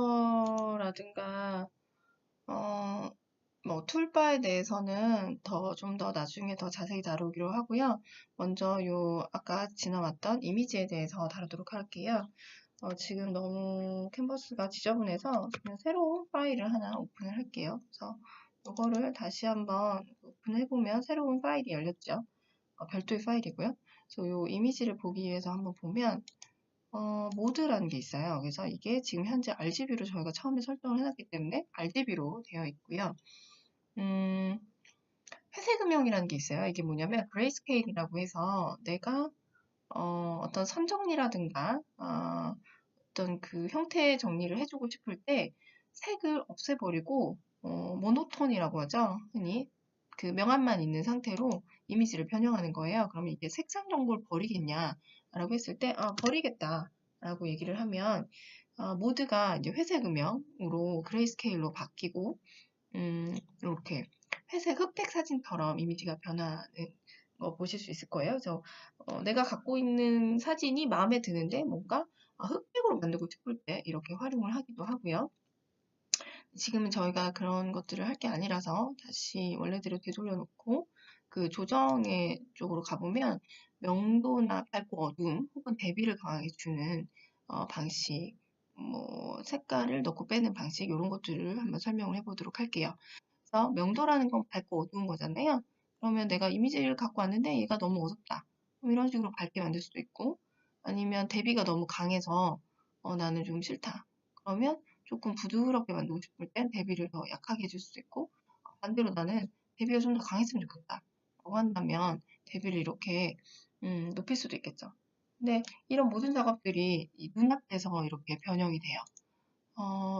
레이어라든가 어, 뭐 툴바에 대해서는 좀 더 나중에 더 자세히 다루기로 하고요. 먼저 요 아까 지나왔던 이미지에 대해서 다루도록 할게요. 지금 너무 캔버스가 지저분해서 그냥 새로운 파일을 하나 오픈을 할게요. 그래서 이거를 다시 한번 오픈해보면 새로운 파일이 열렸죠. 별도의 파일이고요. 그래서 요 이미지를 보기 위해서 한번 보면 모드라는 게 있어요. 그래서 이게 지금 현재 RGB로 저희가 처음에 설정을 해놨기 때문에 RGB로 되어 있고요. 회색 음영이라는 게 있어요. 이게 뭐냐면 그레이스케일이라고 해서 내가 어떤 선 정리라든가 어떤 그 형태 정리를 해주고 싶을 때 색을 없애버리고 모노톤이라고 하죠. 흔히 그 명암만 있는 상태로 이미지를 변형하는 거예요. 그러면 이게 색상 정보를 버리겠냐라고 했을 때 버리겠다라고 얘기를 하면 모드가 이제 회색 음영으로 그레이스케일로 바뀌고 이렇게 회색 흑백 사진처럼 이미지가 변하는 거 보실 수 있을 거예요. 그래서 내가 갖고 있는 사진이 마음에 드는데 뭔가 흑백으로 만들고 싶을 때 이렇게 활용을 하기도 하고요. 지금은 저희가 그런 것들을 할 게 아니라서 다시 원래대로 되돌려 놓고 그 조정의 쪽으로 가보면 명도나 밝고 어두움 혹은 대비를 강하게 주는 방식, 뭐 색깔을 넣고 빼는 방식 이런 것들을 한번 설명을 해보도록 할게요. 그래서 명도라는 건 밝고 어두운 거잖아요. 그러면 내가 이미지를 갖고 왔는데 얘가 너무 어둡다. 그럼 이런 식으로 밝게 만들 수도 있고 아니면 대비가 너무 강해서 나는 좀 싫다. 그러면 조금 부드럽게 만들고 싶을 땐 대비를 더 약하게 해줄 수도 있고 반대로 나는 대비가 좀 더 강했으면 좋겠다. 라고 한다면 대비를 이렇게 높일 수도 있겠죠. 근데 이런 모든 작업들이 이 눈앞에서 이렇게 변형이 돼요.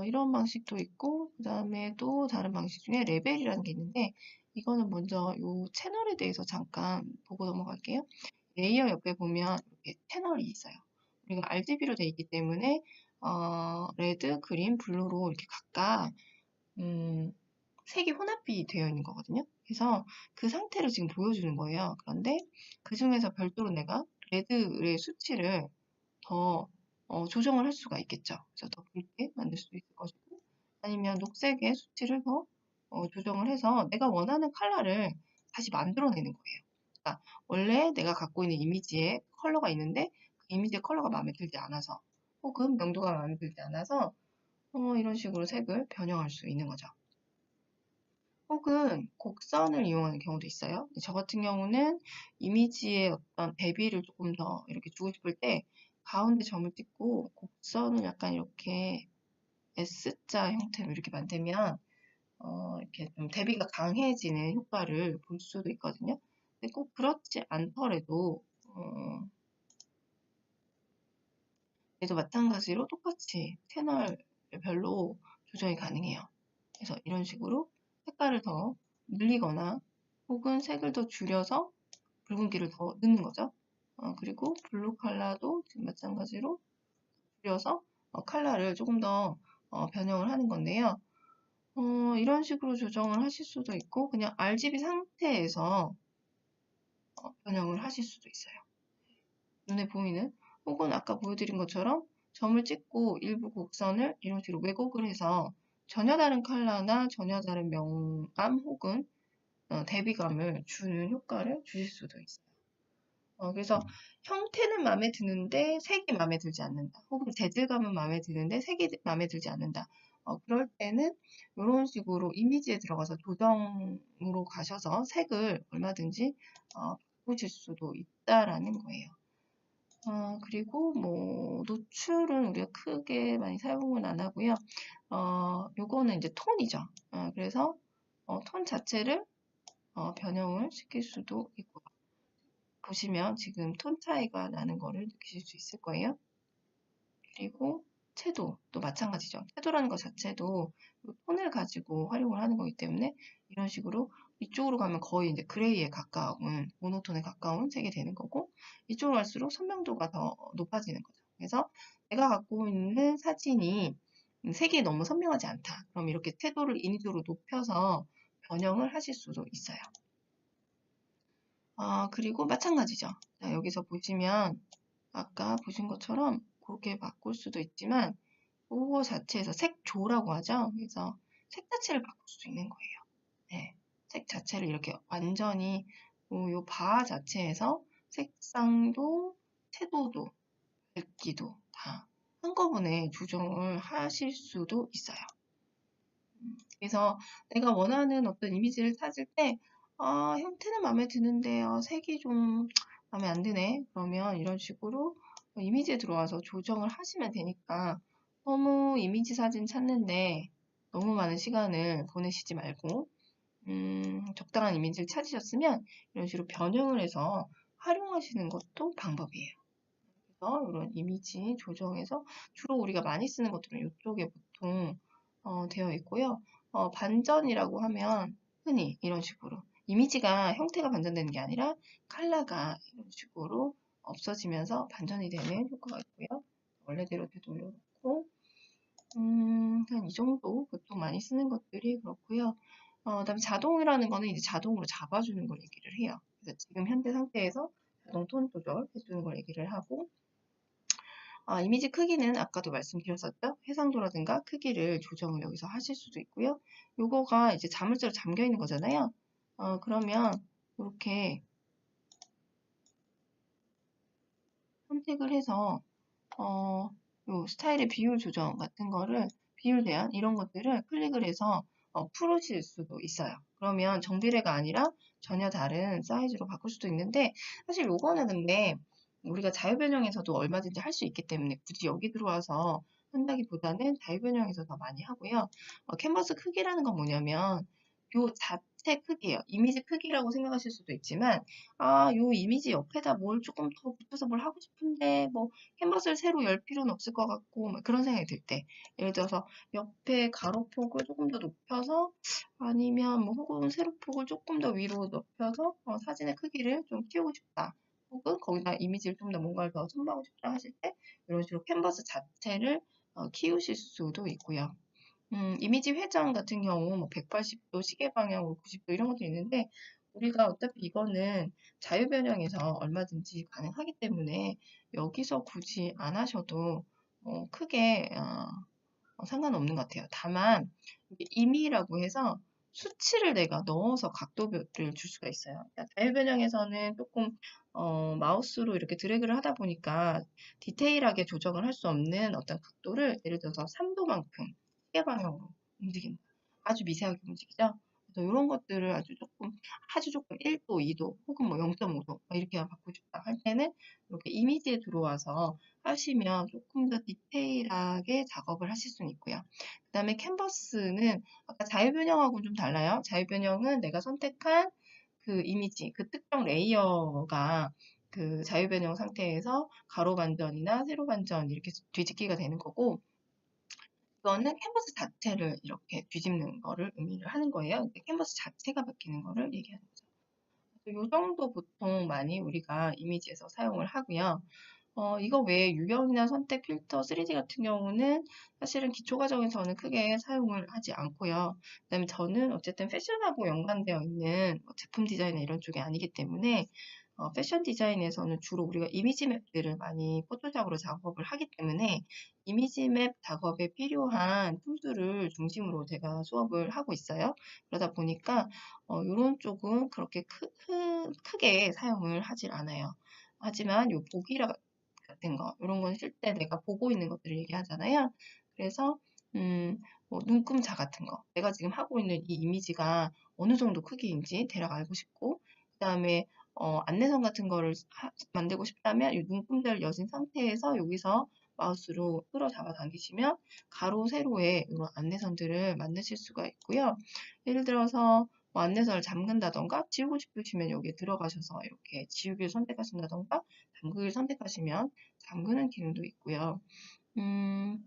이런 방식도 있고, 그 다음에 또 다른 방식 중에 레벨이라는 게 있는데, 이거는 먼저 이 채널에 대해서 잠깐 보고 넘어갈게요. 레이어 옆에 보면 이렇게 채널이 있어요. 우리가 RGB로 되어 있기 때문에, 레드, 그린, 블루로 이렇게 각각, 색이 혼합이 되어 있는 거거든요. 그래서 그 상태를 지금 보여주는 거예요. 그런데 그 중에서 별도로 내가 레드의 수치를 더 조정을 할 수가 있겠죠. 그래서 더 붉게 만들 수도 있을 것이고, 아니면 녹색의 수치를 더 조정을 해서 내가 원하는 컬러를 다시 만들어내는 거예요. 그러니까 원래 내가 갖고 있는 이미지에 컬러가 있는데 그 이미지의 컬러가 마음에 들지 않아서 혹은 명도가 마음에 들지 않아서 이런 식으로 색을 변형할 수 있는 거죠. 혹은 곡선을 이용하는 경우도 있어요. 저 같은 경우는 이미지의 어떤 대비를 조금 더 이렇게 주고 싶을 때 가운데 점을 찍고 곡선을 약간 이렇게 S자 형태로 이렇게 만들면 이렇게 좀 대비가 강해지는 효과를 볼 수도 있거든요. 근데 꼭 그렇지 않더라도 얘도 마찬가지로 똑같이 채널별로 조정이 가능해요. 그래서 이런 식으로 색깔을 더 늘리거나 혹은 색을 더 줄여서 붉은기를 더 넣는 거죠. 그리고 블루 컬러도 지금 마찬가지로 줄여서 컬러를 조금 더 변형을 하는 건데요. 이런 식으로 조정을 하실 수도 있고 그냥 RGB 상태에서 변형을 하실 수도 있어요. 눈에 보이는 혹은 아까 보여드린 것처럼 점을 찍고 일부 곡선을 이런 식으로 왜곡을 해서 전혀 다른 컬러나 전혀 다른 명암 혹은 대비감을 주는 효과를 주실 수도 있어요. 그래서 형태는 마음에 드는데 색이 마음에 들지 않는다. 혹은 재질감은 마음에 드는데 색이 마음에 들지 않는다. 그럴 때는 이런 식으로 이미지에 들어가서 조정으로 가셔서 색을 얼마든지 바꾸실 수도 있다라는 거예요. 그리고 뭐 노출은 우리가 크게 많이 사용은 안 하고요. 요거는 이제 톤이죠. 그래서 톤 자체를 변형을 시킬 수도 있고요. 보시면 지금 톤 차이가 나는 거를 느끼실 수 있을 거예요. 그리고 채도도 마찬가지죠. 채도라는 것 자체도 톤을 가지고 활용을 하는 거기 때문에 이런 식으로 이쪽으로 가면 거의 이제 그레이에 가까운, 모노톤에 가까운 색이 되는 거고, 이쪽으로 갈수록 선명도가 더 높아지는 거죠. 그래서 내가 갖고 있는 사진이 색이 너무 선명하지 않다. 그럼 이렇게 채도를 인위적으로 높여서 변형을 하실 수도 있어요. 그리고 마찬가지죠. 자, 여기서 보시면 아까 보신 것처럼 그렇게 바꿀 수도 있지만 그거 자체에서 색조라고 하죠. 그래서 색 자체를 바꿀 수 있는 거예요. 네, 색 자체를 이렇게 완전히 요 바 자체에서 색상도, 채도도, 밝기도 다 한꺼번에 조정을 하실 수도 있어요. 그래서 내가 원하는 어떤 이미지를 찾을 때, 형태는 마음에 드는데, 색이 좀 마음에 안 드네. 그러면 이런 식으로 이미지에 들어와서 조정을 하시면 되니까 너무 이미지 사진 찾는데 너무 많은 시간을 보내시지 말고, 적당한 이미지를 찾으셨으면 이런 식으로 변형을 해서 활용하시는 것도 방법이에요. 그래서 이런 이미지 조정해서 주로 우리가 많이 쓰는 것들은 이쪽에 보통 되어 있고요. 반전이라고 하면 흔히 이런 식으로 이미지가 형태가 반전되는 게 아니라 컬러가 이런 식으로 없어지면서 반전이 되는 효과가 있고요. 원래대로 되돌려놓고 한 이 정도 보통 많이 쓰는 것들이 그렇고요. 그다음에 자동이라는 거는 이제 자동으로 잡아주는 걸 얘기를 해요. 그래서 지금 현재 상태에서 자동 톤 조절해주는 걸 얘기를 하고, 이미지 크기는 아까도 말씀드렸었죠? 해상도라든가 크기를 조정을 여기서 하실 수도 있고요. 요거가 이제 자물쇠로 잠겨 있는 거잖아요. 그러면 이렇게 선택을 해서 요 스타일의 비율 조정 같은 거를, 비율 대안 이런 것들을 클릭을 해서 풀으실 수도 있어요. 그러면 정비례가 아니라 전혀 다른 사이즈로 바꿀 수도 있는데, 사실 요거는 근데 우리가 자유변형에서도 얼마든지 할 수 있기 때문에 굳이 여기 들어와서 한다기보다는 자유변형에서 더 많이 하고요. 캔버스 크기라는 건 뭐냐면 요 자체 크기예요. 이미지 크기라고 생각하실 수도 있지만, 요 이미지 옆에다 뭘 조금 더 붙여서 뭘 하고 싶은데 뭐 캔버스를 새로 열 필요는 없을 것 같고 막 그런 생각이 들 때, 예를 들어서 옆에 가로폭을 조금 더 높여서, 아니면 뭐 혹은 세로폭을 조금 더 위로 높여서 사진의 크기를 좀 키우고 싶다, 혹은 거기다 이미지를 좀 더 뭔가를 더 첨부하고 싶다 하실 때 이런 식으로 캔버스 자체를 키우실 수도 있고요. 이미지 회전 같은 경우 뭐 180도 시계 방향으로 90도 이런 것도 있는데, 우리가 어차피 이거는 자유변형에서 얼마든지 가능하기 때문에 여기서 굳이 안 하셔도 크게 상관없는 것 같아요. 다만 이게 임의라고 해서 수치를 내가 넣어서 각도를 줄 수가 있어요. 그러니까 자유변형에서는 조금 마우스로 이렇게 드래그를 하다 보니까 디테일하게 조정을 할 수 없는 어떤 각도를, 예를 들어서 3도만큼 시계 방향으로 움직인다. 아주 미세하게 움직이죠. 그래서 이런 것들을 아주 조금 1도, 2도, 혹은 뭐 0.5도 이렇게 바꾸고 싶다 할 때는 이렇게 이미지에 들어와서 하시면 조금 더 디테일하게 작업을 하실 수는 있고요. 그 다음에 캔버스는 아까 자유변형하고는 좀 달라요. 자유변형은 내가 선택한 그 이미지, 그 특정 레이어가 그 자유변형 상태에서 가로 반전이나 세로 반전 이렇게 뒤집기가 되는 거고, 이거는 캔버스 자체를 이렇게 뒤집는 거를 의미를 하는 거예요. 캔버스 자체가 바뀌는 거를 얘기하는 거죠. 이 정도 보통 많이 우리가 이미지에서 사용을 하고요. 이거 외에 유형이나 선택 필터 3D 같은 경우는 사실은 기초 과정에서는 크게 사용을 하지 않고요. 그다음에 저는 어쨌든 패션하고 연관되어 있는 제품 디자인 이런 쪽이 아니기 때문에 패션 디자인에서는 주로 우리가 이미지 맵들을 많이 포토샵으로 작업을 하기 때문에 이미지 맵 작업에 필요한 툴들을 중심으로 제가 수업을 하고 있어요. 그러다 보니까 이런 쪽은 그렇게 크게 사용을 하질 않아요. 하지만 요 보기라 같은 거, 이런 건 쓸 때 내가 보고 있는 것들을 얘기하잖아요. 그래서 뭐 눈금자 같은 거, 내가 지금 하고 있는 이 이미지가 어느 정도 크기인지 대략 알고 싶고, 그 다음에 안내선 같은 거를 만들고 싶다면 이 눈금자를 여신 상태에서 여기서 마우스로 끌어 잡아 당기시면 가로, 세로에 이런 안내선들을 만드실 수가 있고요. 예를 들어서 뭐 안내선을 잠근다던가 지우고 싶으시면 여기에 들어가셔서 이렇게 지우기를 선택하신다던가 잠그기를 선택하시면 잠그는 기능도 있고요. 음,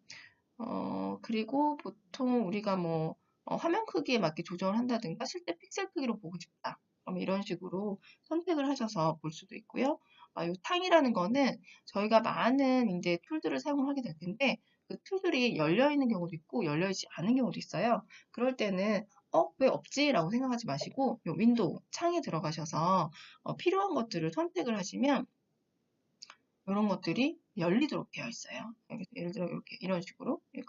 그리고 보통 우리가 뭐 화면 크기에 맞게 조정을 한다든가 실제 픽셀 크기로 보고 싶다, 그럼 이런 식으로 선택을 하셔서 볼 수도 있고요. 이 탕이라는 거는 저희가 많은 이제 툴들을 사용을 하게 될 텐데, 그 툴들이 열려 있는 경우도 있고 열려 있지 않은 경우도 있어요. 그럴 때는 왜 없지? 라고 생각하지 마시고 요 윈도우 창에 들어가셔서 필요한 것들을 선택을 하시면 이런 것들이 열리도록 되어 있어요. 예를 들어 이렇게 이런 식으로 클릭